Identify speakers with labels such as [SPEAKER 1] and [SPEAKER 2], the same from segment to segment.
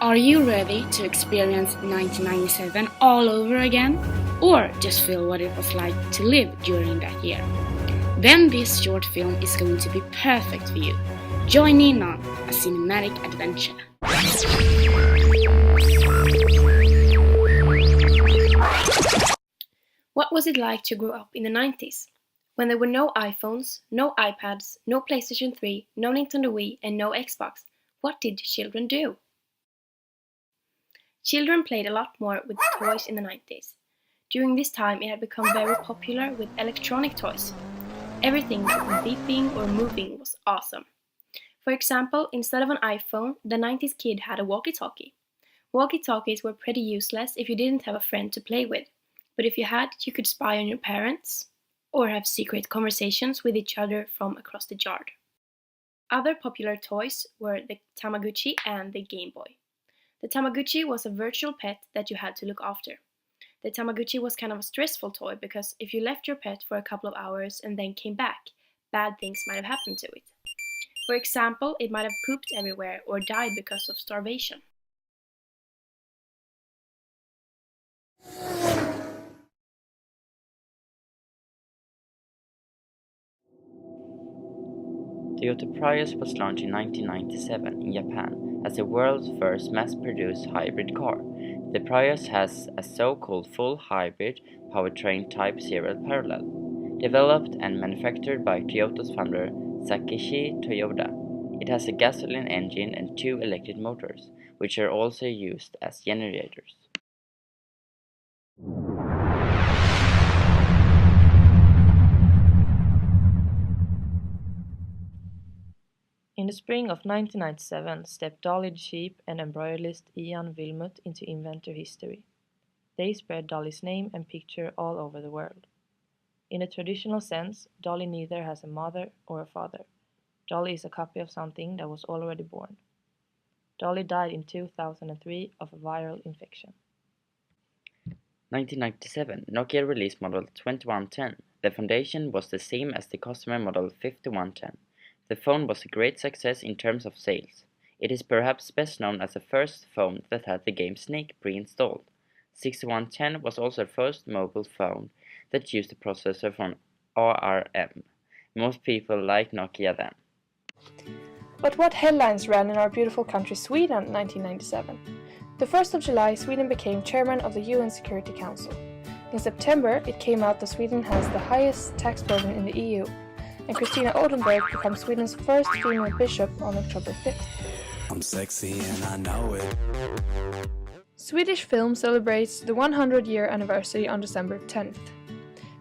[SPEAKER 1] Are you ready to experience 1997 all over again? Or just feel what it was like to live during that year? Then this short film is going to be perfect for you. Join in on a cinematic adventure.
[SPEAKER 2] What was it like to grow up in the 90s? When there were no iPhones, no iPads, no PlayStation 3, no Nintendo Wii, and no Xbox, what did children do? Children played a lot more with toys in the 90s. During this time it had become very popular with electronic toys. Everything from beeping or moving was awesome. For example, instead of an iPhone, the 90s kid had a walkie-talkie. Walkie-talkies were pretty useless if you didn't have a friend to play with, but if you had, you could spy on your parents or have secret conversations with each other from across the yard. Other popular toys were the Tamagotchi and the Game Boy. The Tamagotchi was a virtual pet that you had to look after. The Tamagotchi was kind of a stressful toy because if you left your pet for a couple of hours and then came back, bad things might have happened to it. For example, it might have pooped everywhere or died because of starvation.
[SPEAKER 3] Toyota Prius was launched in 1997 in Japan as the world's first mass-produced hybrid car. The Prius has a so-called full hybrid powertrain type serial parallel, developed and manufactured by Toyota's founder Sakichi Toyoda. It has a gasoline engine and two electric motors, which are also used as generators.
[SPEAKER 4] In the spring of 1997 stepped Dolly the sheep and embroiderist Ian Wilmut into inventor history. They spread Dolly's name and picture all over the world. In a traditional sense, Dolly neither has a mother or a father. Dolly is a copy of something that was already born. Dolly died in 2003 of a viral infection.
[SPEAKER 3] 1997, Nokia released model 2110. The foundation was the same as the customer model 5110. The phone was a great success in terms of sales. It is perhaps best known as the first phone that had the game Snake pre-installed. 6110 was also the first mobile phone that used the processor from ARM. Most people liked Nokia then.
[SPEAKER 5] But what headlines ran in our beautiful country Sweden in 1997? The 1st of July, Sweden became chairman of the UN Security Council. In September, it came out that Sweden has the highest tax burden in the EU, and Christina Oldenburg becomes Sweden's first female bishop on October 5th.
[SPEAKER 6] I'm sexy and I know it.
[SPEAKER 5] Swedish film celebrates the 100-year anniversary on December 10th.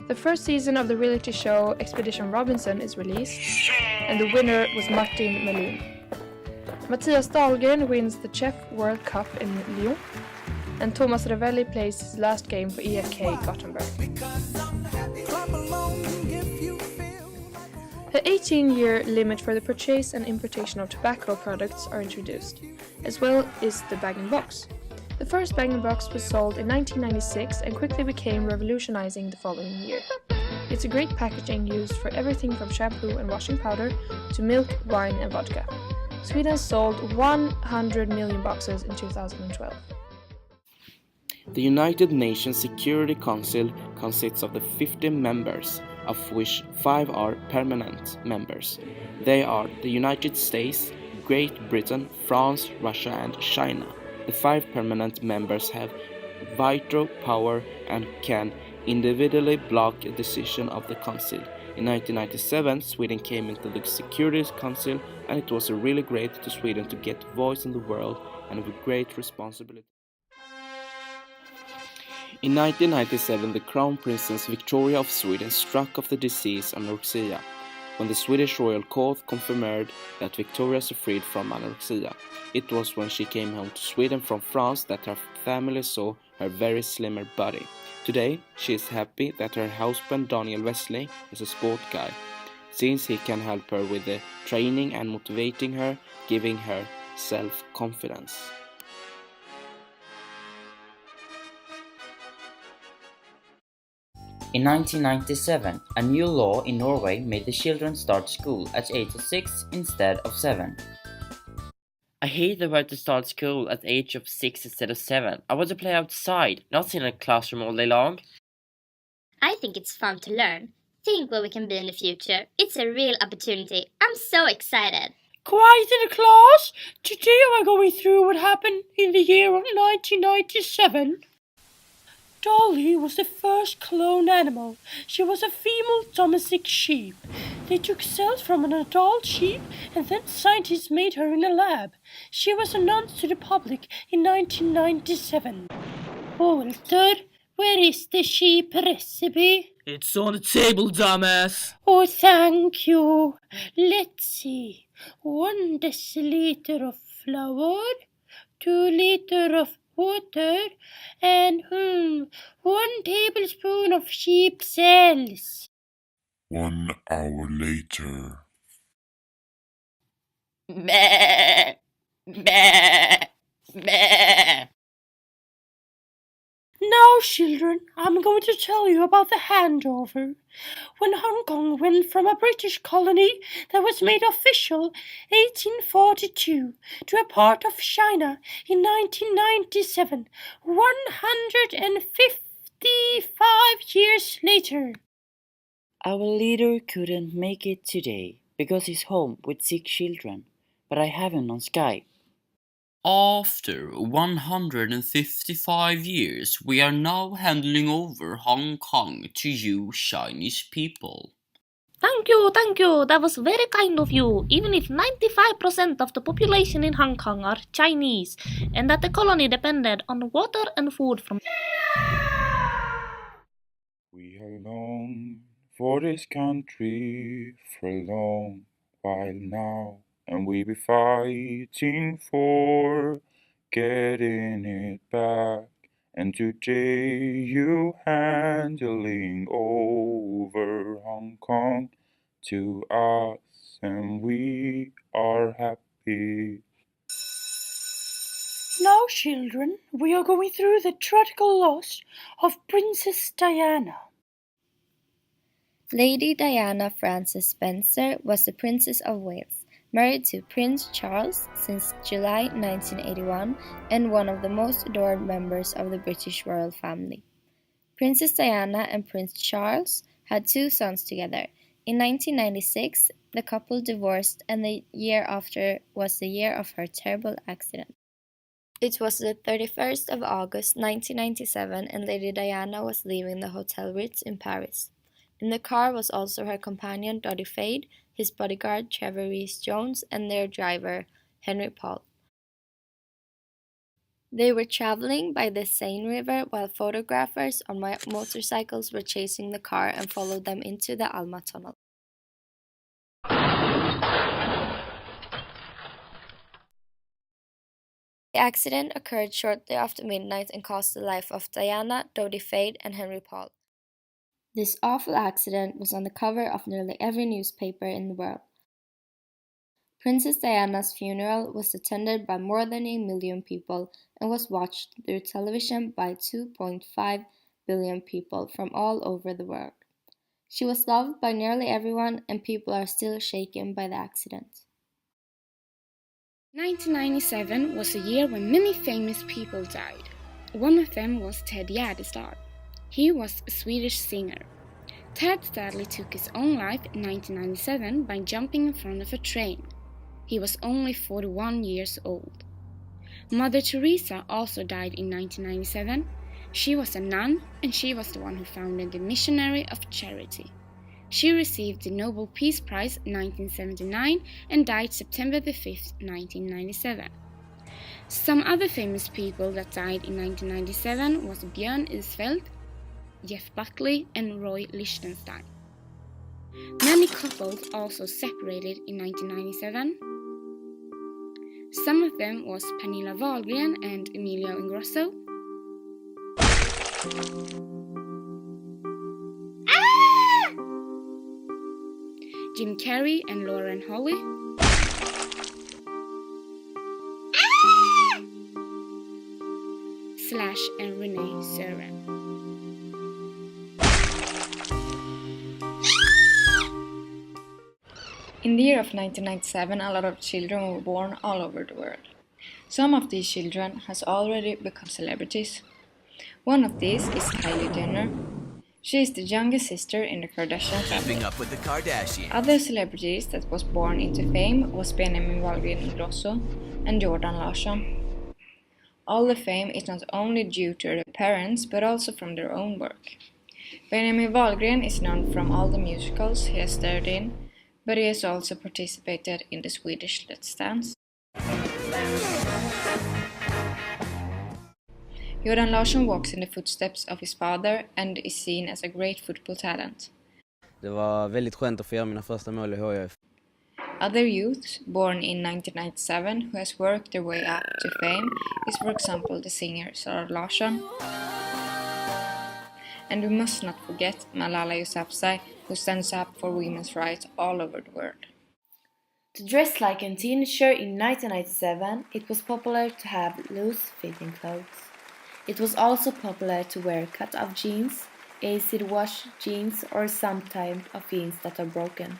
[SPEAKER 5] The first season of the reality show Expedition Robinson is released, and the winner was Martin Melin. Mattias Dahlgren wins the Chef World Cup in Lyon, and Thomas Ravelli plays his last game for EFK Gothenburg. The 18-year limit for the purchase and importation of tobacco products are introduced, as well as the bag-in-box. The first bag-in-box was sold in 1996 and quickly became revolutionizing the following year. It's a great packaging used for everything from shampoo and washing powder to milk, wine and vodka. Sweden sold 100 million boxes in 2012.
[SPEAKER 7] The United Nations Security Council consists of the 50 members, of which 5 are permanent members. They are the United States, Great Britain, France, Russia and China. The 5 permanent members have veto power and can individually block a decision of the Council. In 1997, Sweden came into the Security Council, and it was really great to Sweden to get a voice in the world and with great responsibility. In 1997, the Crown Princess Victoria of Sweden struck off the disease anorexia, when the Swedish Royal Court confirmed that Victoria suffered from anorexia. It was when she came home to Sweden from France that her family saw her very slimmer body. Today, she is happy that her husband Daniel Wesley is a sport guy, since he can help her with the training and motivating her, giving her self-confidence.
[SPEAKER 3] In 1997, a new law in Norway made the children start school at age of 6 instead of 7. I hate the word to start school at the age of 6 instead of 7. I want to play outside, not sit in a classroom all day long.
[SPEAKER 8] I think it's fun to learn. Think where we can be in the future. It's a real opportunity. I'm so excited.
[SPEAKER 9] Quiet in the class! Today we're going through what happened in the year of 1997. Dolly was the first cloned animal. She was a female domestic sheep. They took cells from an adult sheep and then scientists made her in a lab. She was announced to the public in 1997. Walter, where is the sheep recipe?
[SPEAKER 10] It's on the table, dumbass.
[SPEAKER 9] Oh, thank you. Let's see. 1 deciliter of flour, 2 liter of water, and 1 tablespoon of sheep cells.
[SPEAKER 11] 1 hour later.
[SPEAKER 9] Meh, meh, meh. Now, children, I'm going to tell you about the handover. When Hong Kong went from a British colony that was made official 1842 to a part of China in 1997, 155 years later.
[SPEAKER 12] Our leader couldn't make it today because he's home with sick children, but I have him on Skype.
[SPEAKER 10] After 155 years, we are now handing over Hong Kong to you Chinese people.
[SPEAKER 13] Thank you. That was very kind of you. Even if 95% of the population in Hong Kong are Chinese, and that the colony depended on water and food from...
[SPEAKER 11] We have longed for this country for a long while now, and we be fighting for getting it back. And today you handing over Hong Kong to us, and we are happy.
[SPEAKER 9] Now, children, we are going through the tragical loss of Princess Diana.
[SPEAKER 2] Lady Diana Frances Spencer was the Princess of Wales, married to Prince Charles since July 1981 and one of the most adored members of the British royal family. Princess Diana and Prince Charles had 2 sons together. In 1996, the couple divorced, and the year after was the year of her terrible accident. It was the 31st of August 1997, and Lady Diana was leaving the Hotel Ritz in Paris. In the car was also her companion Dodie Fade, his bodyguard Trevor Rees-Jones, and their driver Henry Paul. They were traveling by the Seine River while photographers on motorcycles were chasing the car and followed them into the Alma Tunnel. The accident occurred shortly after midnight and cost the life of Diana, Dodie Fade, and Henry Paul. This awful accident was on the cover of nearly every newspaper in the world. Princess Diana's funeral was attended by more than 1 million people and was watched through television by 2.5 billion people from all over the world. She was loved by nearly everyone, and people are still shaken by the accident.
[SPEAKER 1] 1997 was a year when many famous people died. One of them was Ted Gärdestad. He was a Swedish singer. Ted sadly took his own life in 1997 by jumping in front of a train. He was only 41 years old. Mother Teresa also died in 1997. She was a nun, and she was the one who founded the Missionary of Charity. She received the Nobel Peace Prize in 1979 and died September 5th, 1997. Some other famous people that died in 1997 was Björn Isfeld, Jeff Buckley, and Roy Lichtenstein. Many couples also separated in 1997. Some of them was Pernilla Wahlgren and Emilio Ingrosso. Jim Carrey and Lauren Holly. Slash and Renee Zellweger.
[SPEAKER 2] In the year of 1997, a lot of children were born all over the world.
[SPEAKER 14] Some of these children has already become celebrities. One of these is Kylie Jenner. She is the youngest sister in the Kardashian family.
[SPEAKER 15] Keeping up with the Kardashians.
[SPEAKER 14] Other celebrities that was born into fame was Benjamin Wahlgren Ingrosso and Jordan Larsson. All the fame is not only due to their parents but also from their own work. Benjamin Wahlgren is known from all the musicals he has starred in, but he has also participated in the Swedish Let's Dance. Jordan Larsson walks in the footsteps of his father and is seen as a great football talent.
[SPEAKER 16] Det var väldigt skönt att få göra mina första mål i HIF.
[SPEAKER 14] Other youths born in 1997 who has worked their way up to fame is, for example, the singer Zara Larsson. And we must not forget Malala Yousafzai, who stands up for women's rights all over the world.
[SPEAKER 2] To dress like a teenager in 1997, it was popular to have loose-fitting clothes. It was also popular to wear cut-off jeans, acid-wash jeans, or some type of jeans that are broken.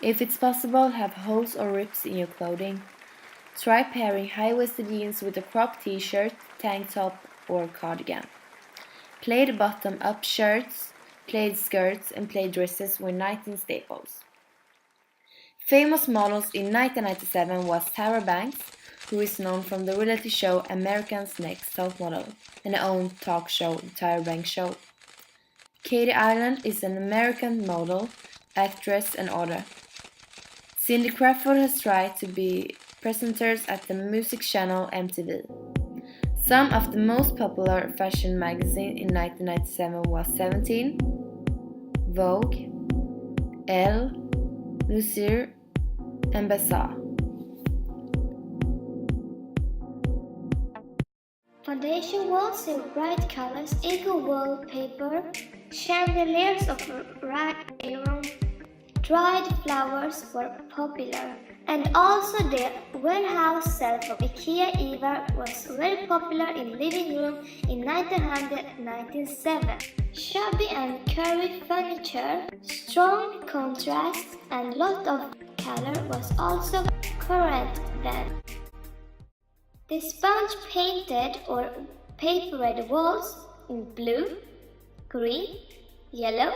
[SPEAKER 2] If it's possible, have holes or rips in your clothing. Try pairing high-waisted jeans with a cropped t-shirt, tank top, or cardigan. Plaid bottom-up shirts, plaid skirts, and plaid dresses were 19 staples. Famous models in 1997 was Tara Banks, who is known from the reality show American's Next Top Model and her own talk show, The Tyra Banks Show. Katie Ireland is an American model, actress, and author. Cindy Crawford has tried to be presenters at the music channel MTV. Some of the most popular fashion magazines in 1997 was 17, Vogue, Elle, Lucille, and Bazaar.
[SPEAKER 17] Foundation walls in bright colors, eco wallpaper, chandeliers of red iron, dried flowers were popular, and also the warehouse shelf of IKEA Eva was very popular in living room in 1997. Shabby and curvy furniture, strong contrast, and lot of color was also current then. The sponge painted or papered walls in blue, green, yellow,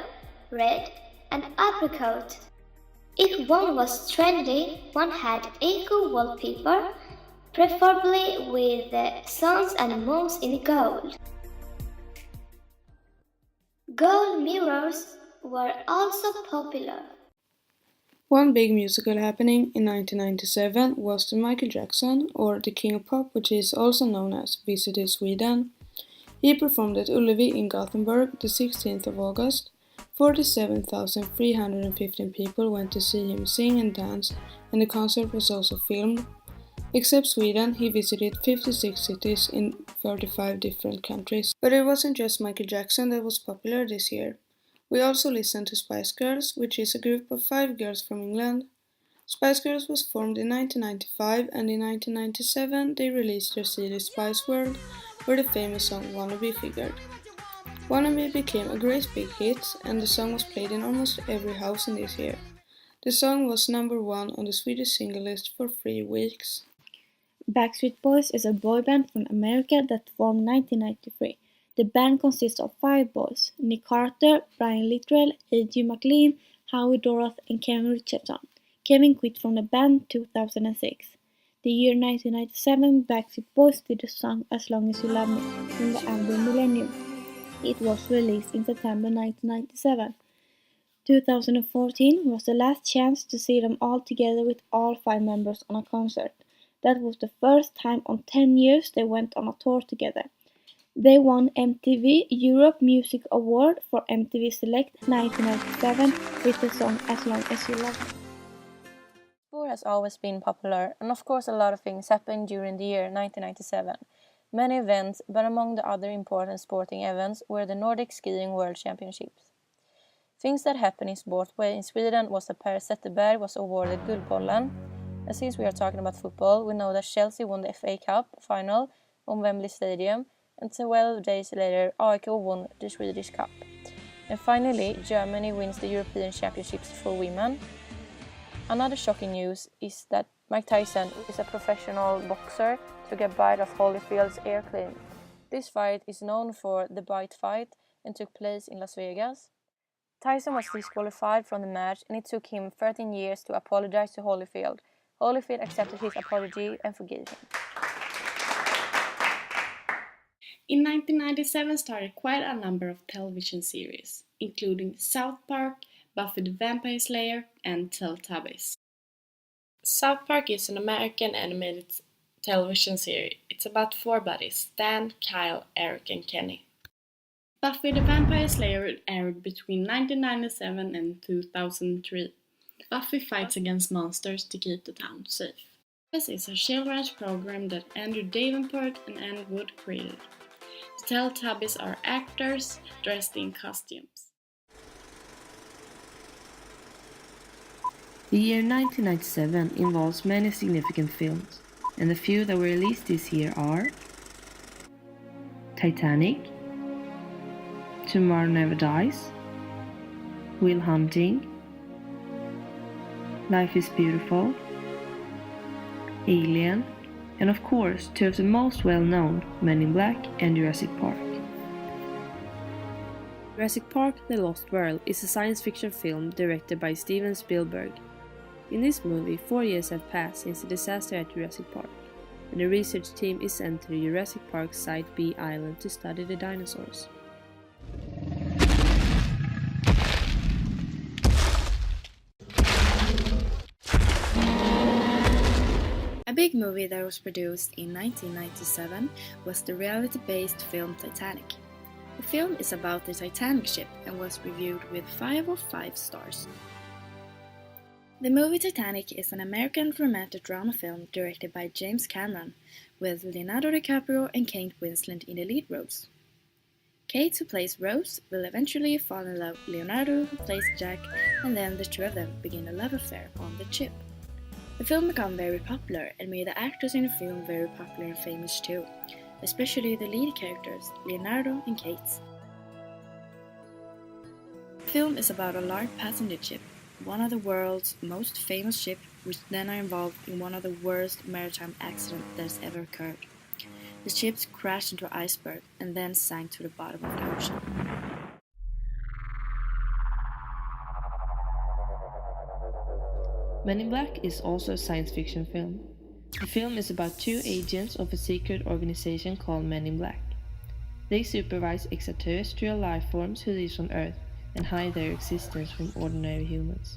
[SPEAKER 17] red, and apricot. If one was trendy, one had eco wallpaper, preferably with the suns and moons in gold. Gold mirrors were also popular.
[SPEAKER 5] One big musical happening in 1997 was the Michael Jackson, or the King of Pop, which is also known as, visited Sweden. He performed at Ullevi in Gothenburg the 16th of August. 47,315 people went to see him sing and dance, and the concert was also filmed. Except Sweden, he visited 56 cities in 35 different countries. But it wasn't just Michael Jackson that was popular this year. We also listened to Spice Girls, which is a group of 5 girls from England. Spice Girls was formed in 1995, and in 1997 they released their CD Spice World, where the famous song Wannabe figured. Wannabe became a great big hit, and the song was played in almost every house in this year. The song was number 1 on the Swedish single list for 3 weeks.
[SPEAKER 18] Backstreet Boys is a boy band from America that formed 1993. The band consists of 5 boys: Nick Carter, Brian Littrell, A.J. McLean, Howie Doroth, and Kevin Richardson. Kevin quit from the band in 2006. The year 1997, Backstreet Boys did the song As Long As You Love Me from the album Millennium. It was released in September 1997. 2014 was the last chance to see them all together with all 5 members on a concert. That was the first time on 10 years they went on a tour together. They won MTV Europe Music Award for MTV Select 1997 with the song As Long As You Love Me.
[SPEAKER 4] Sport has always been popular, and of course a lot of things happened during the year 1997. Many events, but among the other important sporting events were the Nordic Skiing World Championships. Things that happened in sport were in Sweden was that Per Zetterberg was awarded Guldbollen. And since we are talking about football, we know that Chelsea won the FA Cup final on Wembley Stadium, and 12 days later AIK won the Swedish Cup. And finally, Germany wins the European Championships for women. Another shocking news is that Mike Tyson is a professional boxer, took a bite of Holyfield's air clean. This fight is known for the Bite Fight and took place in Las Vegas. Tyson was disqualified from the match and it took him 13 years to apologize to Holyfield. Holyfield accepted his apology and forgave him.
[SPEAKER 1] In 1997 started quite a number of television series, including South Park, Buffy the Vampire Slayer, and Teletubbies. South Park is an American animated television series. It's about 4 buddies, Stan, Kyle, Eric, and Kenny. Buffy the Vampire Slayer aired between 1997 and 2003. Buffy fights against monsters to keep the town safe. This is a children's program that Andrew Davenport and Ann Wood created. The Teletubbies are actors dressed in costumes.
[SPEAKER 15] The year 1997 involves many significant films, and the few that were released this year are Titanic, Tomorrow Never Dies, Will Hunting, Life is Beautiful, Alien, and of course, 2 of the most well-known, Men in Black and Jurassic Park. Jurassic Park: The Lost World is a science fiction film directed by Steven Spielberg. In this movie, 4 years have passed since the disaster at Jurassic Park, and the research team is sent to the Jurassic Park Site B island to study the dinosaurs.
[SPEAKER 19] A big movie that was produced in 1997 was the reality-based film Titanic. The film is about the Titanic ship and was reviewed with 5 of 5 stars. The movie Titanic is an American romantic drama film directed by James Cameron, with Leonardo DiCaprio and Kate Winslet in the lead roles. Kate, who plays Rose, will eventually fall in love with Leonardo, who plays Jack, and then the 2 of them begin a love affair on the ship. The film became very popular and made the actors in the film very popular and famous too, especially the lead characters, Leonardo and Kate. The film is about a large passenger ship, one of the world's most famous ships, which then are involved in one of the worst maritime accidents that has ever occurred. The ship crashed into an iceberg and then sank to the bottom of the ocean.
[SPEAKER 15] Men in Black is also a science fiction film. The film is about 2 agents of a secret organization called Men in Black. They supervise extraterrestrial life forms who live on Earth and hide their existence from ordinary humans.